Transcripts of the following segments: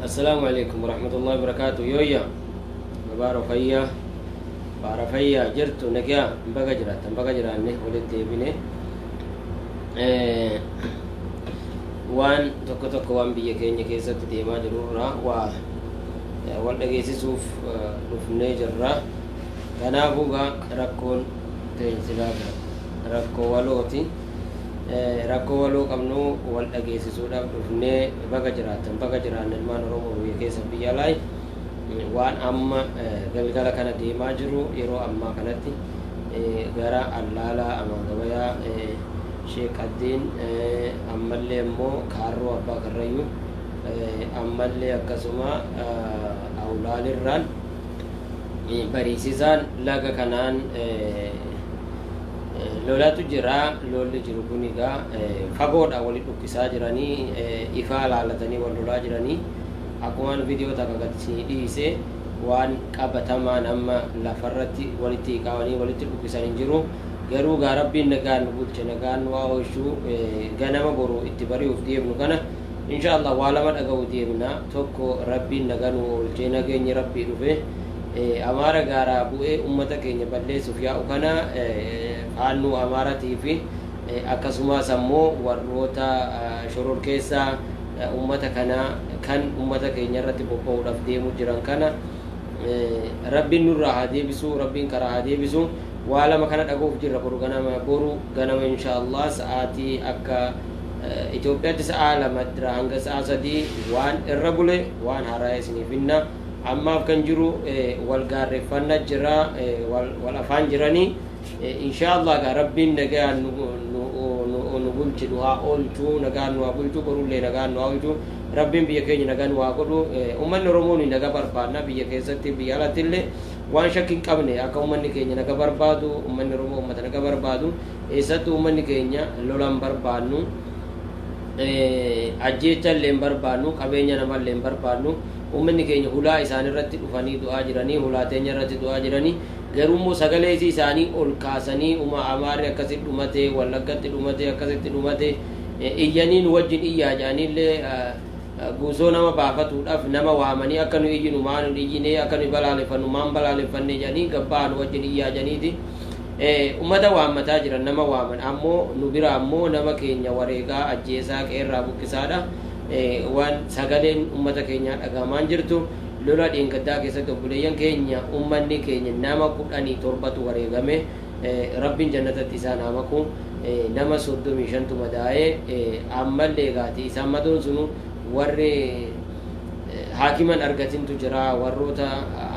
السلام عليكم ورحمة الله وبركاته. يويا بارفيا بارفيا جرت نكيا بقى جرا نه ولدت بني وان tokko waan biyya keenya keessatti deemaa jirurraa waa wal dhageessisuuf dhufnee jirra. Kanaafuu rakkoon teensilaa rakkoo walooti. Rakkoo waloo qabnu wal dhageessisuudhaaf dhufnee baga jiraanne ilmaan Oromoo biyya keessa biyya alaa waan amma galgala kana deemaa jiru yeroo ammaa kanatti gara Allaalaa Amaagabayaa Sheek Addiin ammallee immoo Kaarroo Abbaa Karrayyuu ammallee akkasuma Awlaalirraan bariisisaan laga kanaan lolatu jira. Lolli jiru kun egaa fagoodha walitti dhukkisaa jiranii ifaa laalatanii wal lolaa jiranii akkuma viidiyoo takka gadi dhiise waan qabatamaan amma lafarratti walitti qaawanii walitti dhukkisan hin jiru. Garuu gaa Rabbiin nagaan nu bulche nagaan waa oolchuu ganama boru itti bari'uuf deemnu kana inshallah waa lama dhaga'u deemna. Tokko Rabbiin nagaan nu oolchee nageenyi Rabbii dhufe Amaara gaaraa bu'ee ummata keenya balleessuuf yaa'u kana faannuu Amaaratii fi akkasumas ammoo warroota shororkeessaa ummata kana kan ummata keenya irratti bobba'uudhaaf deemu jiran kana Rabbiin nurraa haa deebisu, Rabbiin karaa haa deebisu. Waa lama kana dhaga'uuf jirra boru ganama inshallah sa'aatii akka Itoophiyaatti sa'a lama dira hanga sa'a sadii waan irra bule waan haaraa isiniif hinna. Ammaaf kan jiru wal gaarreeffannaa jira wal afaan jiranii inshallah gaa Rabbiin nagaan nu bulchi nu haa oolchu, nagaan nu haa bulchu, borullee nagaan nu haa oolchu. Rabbiin biyya keenya nagaan waa godhu. Ummanni Oromoo ni naga barbaadna biyya keessatti biyya alatti illee waan shakki hin qabne akka ummanni keenya naga barbaadu, ummanni Oromoo ummata naga barbaadu. Eessattuu ummanni keenya lolan barbaadnu, ajjeecha illee hin barbaadnu, qabeenya namallee hin barbaadnu. Ummanni keenya hulaa isaan irratti dhufanii du'aa jiranii, hulaa teenya irratti du'aa jiranii. Garuu immoo sagalee isaanii ol kaasanii Amaarri akkasitti dhumate, Wallaggatti dhumate, akkasitti dhumate iyyanii nu wajjin iyyaa jedhanillee guusoo nama baafatuudhaaf nama waamanii akka nu iyyinu maan nu iyyinee akka nu balaaleffannu maan balaaleffanne jedhanii gabbaa nu wajjin iyyaa jedhaniiti ummata waammataa jiran nama waaman. Ammoo nu bira ammoo nama keenya wareegaa ajjeesaa qeerraa buqqisaadha. Waan sagaleen ummata keenyaa dhagahamaan jirtu lola dheengaddaa keessatti obboleeyyan keenya ummanni keenya nama 17tu wareegame. Rabbiin jannatatti isaan haa maku. Nama 35tu madaa'ee ammallee gaati isaan madoon sunu warri haakiman argatintu jira, warroota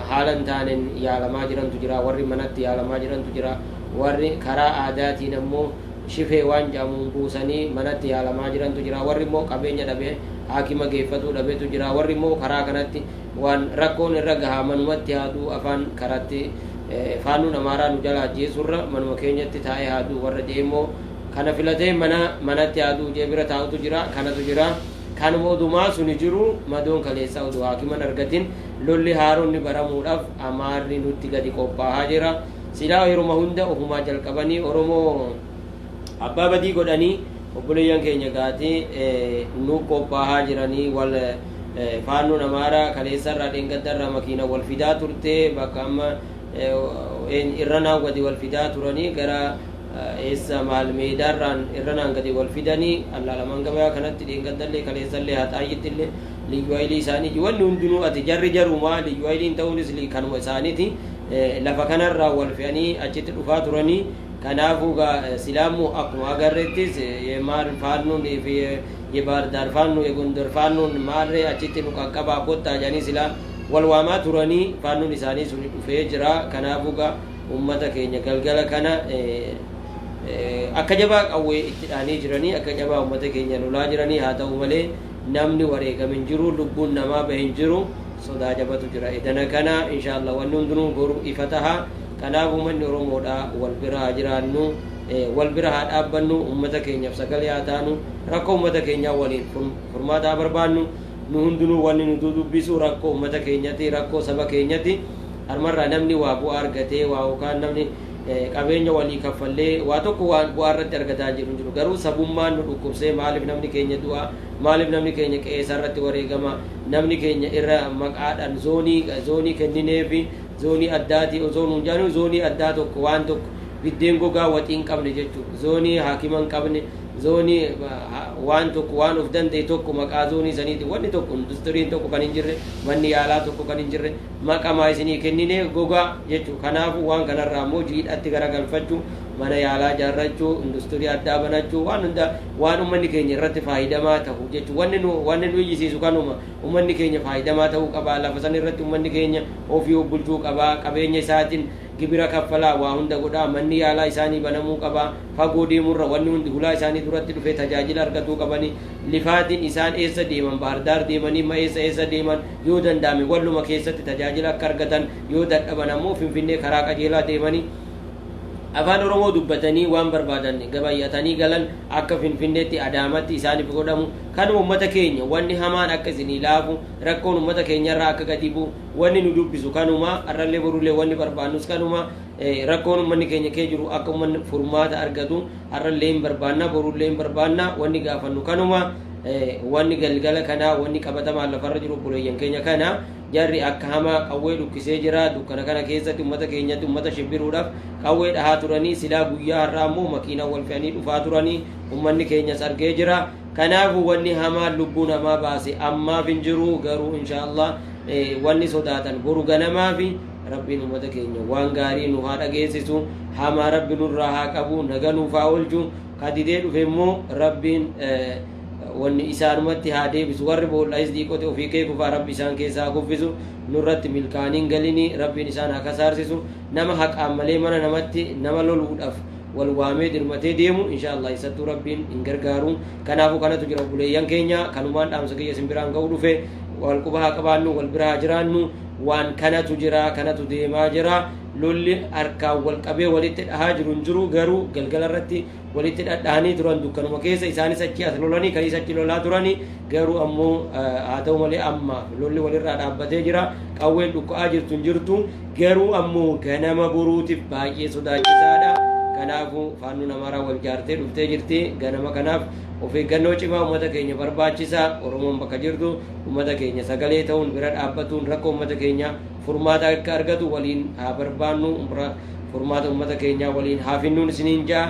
haala hin taaneen yaalamaa jirantu jira, warri manatti yaalamaa jirantu jira, warri karaa aadaatiin ammoo shifee waan jedhamuun buusanii manatti yaalamaa jirantu jira, warri immoo qabeenya dhabee haakima geeffatuu dhabeetu jira, warri immoo karaa kanatti waan rakkoon irra gahaa manumatti haaduu afaan karatti faannuun Amaaraa nu jala ajjeesurra manuma keenyatti taa'ee haaduu warra deemoo kana filatee manatti haaduu jee bira taa'utu jira, kanatu jira. Kanuma odumaa suni jiru madoon kaleessaa oduu haakiman argatin lolli haaronni baramuudhaaf Amaarri nutti gadi qophaa'aa jira. Silaa yeruma hunda ofumaa jalqabanii Oromoo abbaa badii godhanii obboleeyyan keenya gaati nu qophaa'aa jiranii wal faannuun Amaaraa kaleessarraa dheengaddarraa makiina wal fidaa turte bakka amma irranaan gadi wal fidaa turanii gara eessa maal meedaarraan irranaan gadi wal fidanii Allaalamaan gabayaa kanatti dheengaddallee kaleessallee haxaayyittillee liyyuu haayilii isaaniiti. Wanni hundinuu ati jarri jarumaa liyyuu haayiliin ta'uunis kanuma isaaniiti. Lafa kanarraa wal fe'anii achitti dhufaa turanii. Kanaafuu silaamu akkuma agarreettis maal faannuun fi የባህርዳር ፋኖ የጎንደር ፋኖን ማሬ አቺቲ nu qaqqabaa kottaa jedhanii silaa wal waamaa turanii faannuun isaanii suni dhufee jira. Kanaafuu ummata keenya galgala kana akka jabaa qawwee itti dhaanii jiranii, akka jabaa ummata keenya lolaa jiranii. Haa ta'u malee namni wareegame hin jiru, lubbuun namaa bahe hin jiru, sodaa jabatu jira. Idana kana inshallah wanni hundinuu boru ifa taha. Kanaafuu uummanni Oromoodha wal bira haa jiraannu, wal bira haa dhaabbannu, ummata keenyaaf sagalee haa taanu, rakkoo ummata keenyaa waliin furmaata haa barbaannu. Nu hundinuu wanni nu dubbisu rakkoo ummata keenyati, rakkoo saba keenyati. Harmarraa namni waa bu'aa argatee waa yookaan namni qabeenya walii kaffallee waa tokko waan bu'aa irratti argataa jiru garuu sabummaan nu dhukkubsee maaliif namni keenya du'a maaliif namni keenya qe'eessa irratti wareegama namni keenya irra maqaadhaan zoonii kennineefi zoonii addaati osoo nuun jaanu zoonii addaa tokko waan tokko biddeen gogaa waxii hin qabne jechuudha zoonii haakima hin qabne zoonii waan tokko waan of danda'e tokko maqaa zoonii saniiti wanni tokko industiriin tokko kan hin jirre manni yaalaa tokko kan hin jirre maqamaa isinii kennine gogaa jechuudha kanaafuu waan kanarraa immoo jiidhatti garagalfachuu mana yaalaa ijaarrachuu industirii addaa banachuu waan hunda waan ummanni keenya irratti faayidamaa ta'u jechuudha wanni nu iyyisiisu kanuma ummanni keenya faayidamaa ta'uu qabaa lafa san irratti ummanni keenya ofii of bulchuu qabaa qabeenya isaatiin gibira kaffalaa waa hunda godhaa manni yaalaa isaanii banamuu qabaa fagoo deemurra wanni hundi hulaa isaanii duratti dhufee tajaajila argatuu qabanii lifaatiin isaan eessa deeman baardaar deemanii ma eessa deeman yoo danda'ame walluma keessatti tajaajila akka argatan yoo dadhaban ammoo finfinnee karaa qajeelaa deemanii afaan oromoo dubbatanii waan barbaadan gabayyatanii galan akka finfinneetti adaamatti isaaniif godhamu kanuma ummata keenya wanni hamaan akka isinii laafu rakkoon ummata keenyarraa akka gadi bu'u wanni nu dubbisu kanuma arrallee borullee wanni barbaannus kanuma rakkoon ummanni keenya kee jiru akka ummanni furmaata argatu arrallee hin barbaanna borullee hin barbaanna wanni gaafannu kanuma wanni galgala kanaa wanni qabatamaa lafarra jiru buleeyyan keenya kana jarri akka hamaa qawwee dhukkisee jira dukkana kana keessatti ummata keenyatti ummata shibbiruudhaaf qawwee dhahaa turanii silaa guyyaa har'aa immoo makiinaa wal fe'anii dhufaa turanii ummanni keenyas argee jira kanaafu wanni hamaa lubbuu namaa baase ammaaf hin jiru garuu inshaallah wanni sodaatan boru ganamaa fi rabbiin ummata keenya waan gaarii nu haa dhageessisu hamaa rabbi nurraa haa qabu naga nuuf haa oolchu kadidee dhufe immoo rabbiin wanni isaanumatti haa deebisu warri boolla'is diiqote ofii kee kufaa rabbi isaan keessaa kuffisu nurratti milkaaniin galini rabbiin isaan haa kasaarsisu nama haqaan malee mana namatti nama loluudhaaf wal waamee dirmatee deemu inshaallah isattuu rabbiin hin gargaaru kanaafu kanatu jira buleeyyan keenya kanumaan dhaamsa kiyya isin biraan ga'uu dhufe wal quba haa qabaannu wal bira haa jiraannu waan kanatu jira kanatu deemaa jira lolli harkaan wal qabee walitti dhahaa jiru hin jiru garuu galgala irratti walitti dhadhaanii turan dukkanuma keessa isaanis achi as lolanii kanis achi lolaa turanii garuu ammoo haa ta'u malee amma lolli walirraa dhaabbatee jira qawween dhukka'aa jirtu hin jirtu garuu ammoo ganama boruutiif baay'ee sodaachisaadha kanaafu faannu namaraa wal jaartee dhuftee jirti ganama kanaaf of eeggannoo cimaa ummata keenya barbaachisaa oromoon bakka jirtu ummata keenya sagalee ta'uun bira dhaabbatuun rakkoo ummata keenya furmaata akka argatu waliin haa barbaannu furmaata ummata keenya waliin haa finnuun isiniin jaa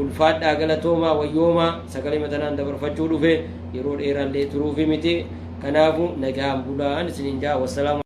ulfaadhaa galatoomaa wayyoomaa sagalee matanaan dabarfachuu dhufe yeroo dheeraallee turuufi miti kanaafu nagaan bulaan isiniin jaa wassalaamu